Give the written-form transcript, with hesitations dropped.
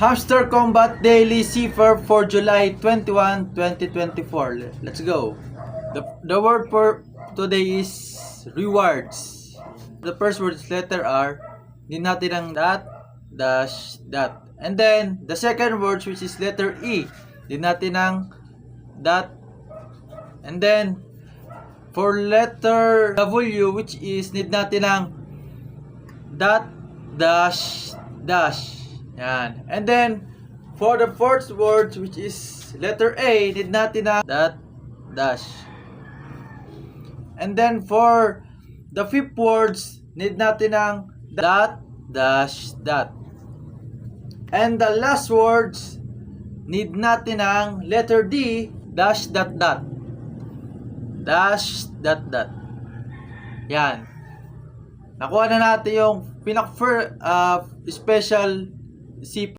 Hamster Combat Daily Cipher for July 21, 2024. Let's go. The word for today is rewards. The first word is letter R. Need natin ang dot, dash, dot. And then, the second word which is letter E. Need natin ang dot. And then, for letter W which is need natin ang dot, dash, dash. Yan. And then, for the fourth word which is letter A, need natin ang dot, dash. And then, for the fifth words, need natin ang dot, dash, dot. And the last words, need natin ang letter D, dash, dot, dot. Dash, dot, dot. Yan. Nakuha na natin yung special